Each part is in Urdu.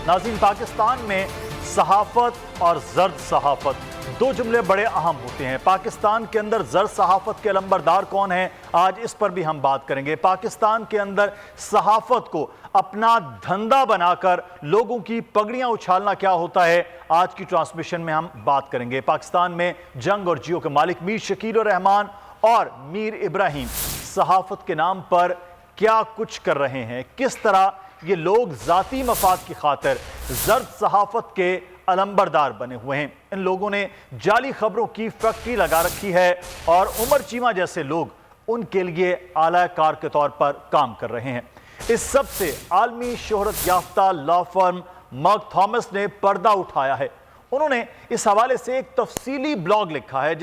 ناظرین، پاکستان میں صحافت اور زرد صحافت دو جملے بڑے اہم ہوتے ہیں۔ پاکستان کے اندر زرد صحافت کے علمبردار کون ہیں، آج اس پر بھی ہم بات کریں گے۔ پاکستان کے اندر صحافت کو اپنا دھندا بنا کر لوگوں کی پگڑیاں اچھالنا کیا ہوتا ہے، آج کی ٹرانسمیشن میں ہم بات کریں گے۔ پاکستان میں جنگ اور جیو کے مالک میر شکیل الرحمان اور میر ابراہیم صحافت کے نام پر کیا کچھ کر رہے ہیں، کس طرح یہ لوگ ذاتی مفاد کی خاطر زرد صحافت کے علمبردار بنے ہوئے ہیں۔ ان لوگوں نے جعلی خبروں کی فیکٹری لگا رکھی ہے اور عمر چیمہ جیسے لوگ ان کے لیے اعلی کار کے طور پر کام کر رہے ہیں۔ اس سب سے عالمی شہرت یافتہ لا فرم مرک تھامس نے پردہ اٹھایا ہے۔ انہوں نے اس حوالے سے ایک تفصیلی بلاگ لکھا ہے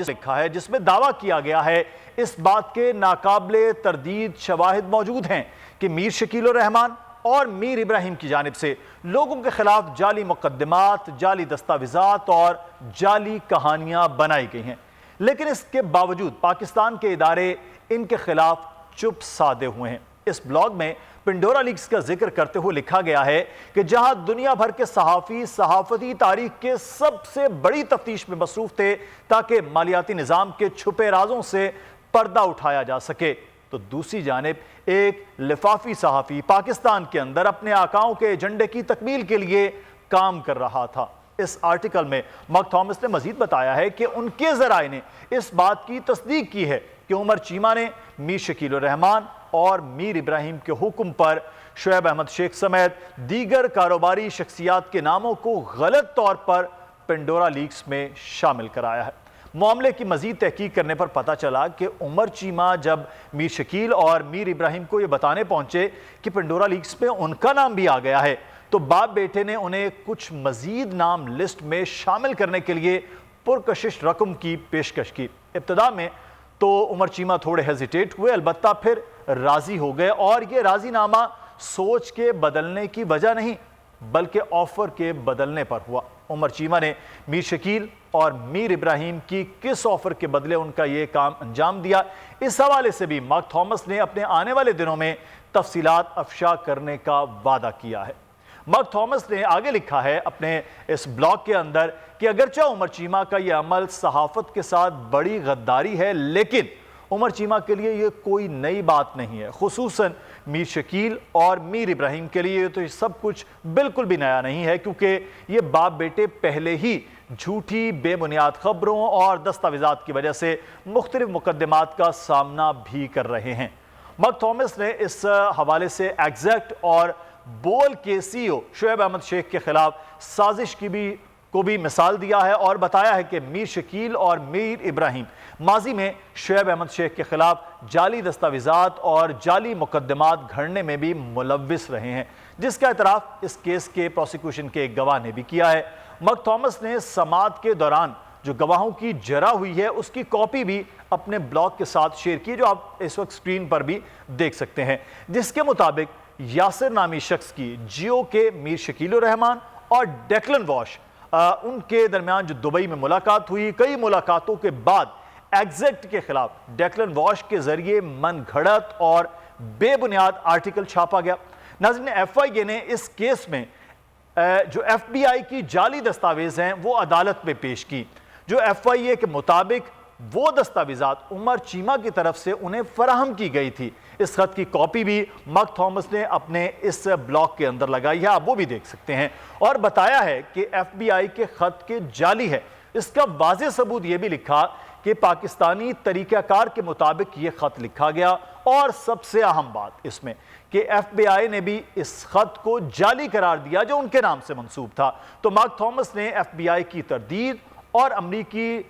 جس میں دعویٰ کیا گیا ہے اس بات کے ناقابل تردید شواہد موجود ہیں کہ میر شکیل الرحمان اور میر ابراہیم کی جانب سے لوگوں کے خلاف جعلی مقدمات، جعلی دستاویزات اور جعلی کہانیاں بنائی گئی ہیں، لیکن اس کے باوجود پاکستان کے ادارے ان کے خلاف چپ سادے ہوئے ہیں۔ اس بلاگ میں پنڈورا لیکس کا ذکر کرتے ہوئے لکھا گیا ہے کہ جہاں دنیا بھر کے صحافی صحافتی تاریخ کے سب سے بڑی تفتیش میں مصروف تھے تاکہ مالیاتی نظام کے چھپے رازوں سے پردہ اٹھایا جا سکے، تو دوسری جانب ایک لفافی صحافی پاکستان کے اندر اپنے آقاؤں کے ایجنڈے کی تکمیل کے لیے کام کر رہا تھا۔ اس آرٹیکل میں مرک تھامس نے مزید بتایا ہے کہ ان کے ذرائع نے اس بات کی تصدیق کی ہے کہ عمر چیمہ نے میر شکیل الرحمان اور میر ابراہیم کے حکم پر شعیب احمد شیخ سمیت دیگر کاروباری شخصیات کے ناموں کو غلط طور پر پنڈورا لیکس میں شامل کرایا ہے۔ معاملے کی مزید تحقیق کرنے پر پتہ چلا کہ عمر چیمہ جب میر شکیل اور میر ابراہیم کو یہ بتانے پہنچے کہ پنڈورا لیکس میں ان کا نام بھی آ گیا ہے، تو باپ بیٹے نے انہیں کچھ مزید نام لسٹ میں شامل کرنے کے لیے پرکشش رقم کی پیشکش کی۔ ابتدا میں تو عمر چیمہ تھوڑے ہیزیٹیٹ ہوئے، البتہ پھر راضی ہو گئے، اور یہ راضی نامہ سوچ کے بدلنے کی وجہ نہیں بلکہ آفر کے بدلنے پر ہوا۔ عمر چیمہ نے میر شکیل اور میر ابراہیم کی کس آفر کے بدلے ان کا یہ کام انجام دیا، اس حوالے سے بھی مرک تھامس نے اپنے آنے والے دنوں میں تفصیلات افشا کرنے کا وعدہ کیا ہے۔ مرک تھامس نے آگے لکھا ہے اپنے اس بلاگ کے اندر کہ اگرچہ عمر چیمہ کا یہ عمل صحافت کے ساتھ بڑی غداری ہے، لیکن عمر چیمہ کے لیے یہ کوئی نئی بات نہیں ہے، خصوصاً میر شکیل اور میر ابراہیم کے لیے تو یہ سب کچھ بالکل بھی نیا نہیں ہے، کیونکہ یہ باپ بیٹے پہلے ہی جھوٹی بے بنیاد خبروں اور دستاویزات کی وجہ سے مختلف مقدمات کا سامنا بھی کر رہے ہیں۔ مرک تھامس نے اس حوالے سے ایگزیکٹ اور بول کے سی او شعیب احمد شیخ کے خلاف سازش کو بھی مثال دیا ہے اور بتایا ہے کہ میر شکیل اور میر ابراہیم ماضی میں شعیب احمد شیخ کے خلاف جعلی دستاویزات اور جعلی مقدمات گھڑنے میں بھی ملوث رہے ہیں، جس کا اعتراف اس کیس کے پروسیکیوشن کے ایک گواہ نے بھی کیا ہے۔ مرک تھامس نے سماعت کے دوران جو گواہوں کی جرح ہوئی ہے اس کی کاپی بھی اپنے بلاگ کے ساتھ شیئر کی، جو آپ اس وقت سکرین پر بھی دیکھ سکتے ہیں، جس کے مطابق یاسر نامی شخص کی جیو کے میر شکیل الرحمان اور ڈیکلن واش ان کے درمیان جو دبئی میں ملاقات ہوئی، کئی ملاقاتوں کے بعد ایگزیکٹ کے خلاف ڈیکلن واش کے ذریعے من گھڑت اور بے بنیاد آرٹیکل چھاپا گیا۔ ناظرین، ایف آئی اے نے اس کیس میں جو ایف بی آئی کی جعلی دستاویز ہیں وہ عدالت میں پیش کی، جو ایف آئی اے کے مطابق وہ دستاویزات عمر چیمہ کی طرف سے انہیں فراہم کی گئی تھی۔ اس خط کی کاپی بھی مرک تھامس نے اپنے اس بلاگ کے اندر لگائی ہے، آپ وہ بھی دیکھ سکتے ہیں، اور بتایا ہے کہ ایف بی آئی کے خط کے جعلی ہے۔ اس کا واضح ثبوت یہ بھی لکھا کہ پاکستانی طریقہ کار کے مطابق یہ خط لکھا گیا، اور سب سے اہم بات اس میں کہ ایف بی آئی نے بھی اس خط کو جعلی قرار دیا جو ان کے نام سے منسوب تھا۔ تو مرک تھامس نے ایف بی آئی کی تردید اور امریکی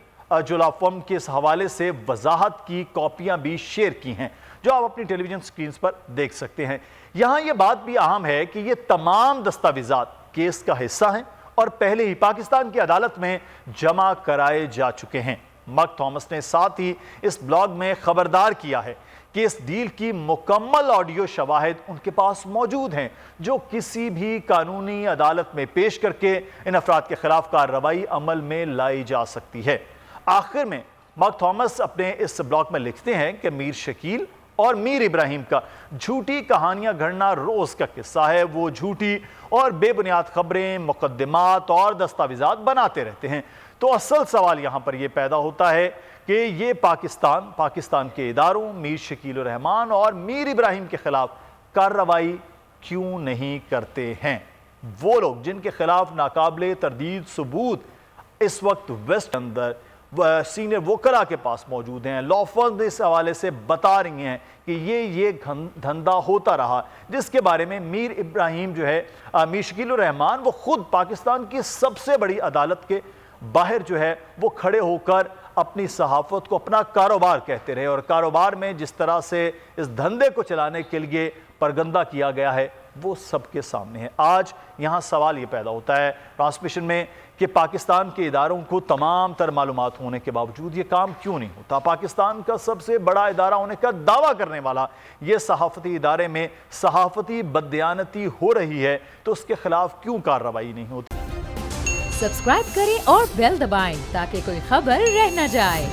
جو لا فرم کے اس حوالے سے وضاحت کی کاپیاں بھی شیئر کی ہیں، جو آپ اپنی ٹیلی ویژن سکرینز پر دیکھ سکتے ہیں۔ یہاں یہ بات بھی اہم ہے کہ یہ تمام دستاویزات کیس کا حصہ ہیں اور پہلے ہی پاکستان کی عدالت میں جمع کرائے جا چکے ہیں۔ مرک تھامس نے ساتھ ہی اس بلاگ میں خبردار کیا ہے کہ اس ڈیل کی مکمل آڈیو شواہد ان کے پاس موجود ہیں، جو کسی بھی قانونی عدالت میں پیش کر کے ان افراد کے خلاف کارروائی عمل میں لائی جا سکتی ہے۔ آخر میں مرک تھامس اپنے اس بلاگ میں لکھتے ہیں کہ میر شکیل اور میر ابراہیم کا جھوٹی کہانیاں گھڑنا روز کا قصہ ہے۔ وہ جھوٹی اور بے بنیاد خبریں، مقدمات اور دستاویزات بناتے رہتے ہیں۔ تو اصل سوال یہاں پر یہ پیدا ہوتا ہے کہ یہ پاکستان کے اداروں میر شکیل الرحمان اور میر ابراہیم کے خلاف کارروائی کیوں نہیں کرتے ہیں؟ وہ لوگ جن کے خلاف ناقابل تردید ثبوت اس وقت ویسٹ اندر سینئر وکلاء کے پاس موجود ہیں، لا فرم اس حوالے سے بتا رہی ہیں کہ یہ دھندا ہوتا رہا، جس کے بارے میں میر ابراہیم جو ہے میر شکیل الرحمان وہ خود پاکستان کی سب سے بڑی عدالت کے باہر جو ہے وہ کھڑے ہو کر اپنی صحافت کو اپنا کاروبار کہتے رہے، اور کاروبار میں جس طرح سے اس دھندے کو چلانے کے لیے پرگندہ کیا گیا ہے وہ سب کے سامنے ہے۔ آج یہاں سوال یہ پیدا ہوتا ہے ٹرانسمیشن میں کہ پاکستان کے اداروں کو تمام تر معلومات ہونے کے باوجود یہ کام کیوں نہیں ہوتا؟ پاکستان کا سب سے بڑا ادارہ ہونے کا دعویٰ کرنے والا یہ صحافتی ادارے میں صحافتی بددیانتی ہو رہی ہے تو اس کے خلاف کیوں کارروائی نہیں ہوتی؟ سبسکرائب کریں اور بیل دبائیں تاکہ کوئی خبر رہ نہ جائے۔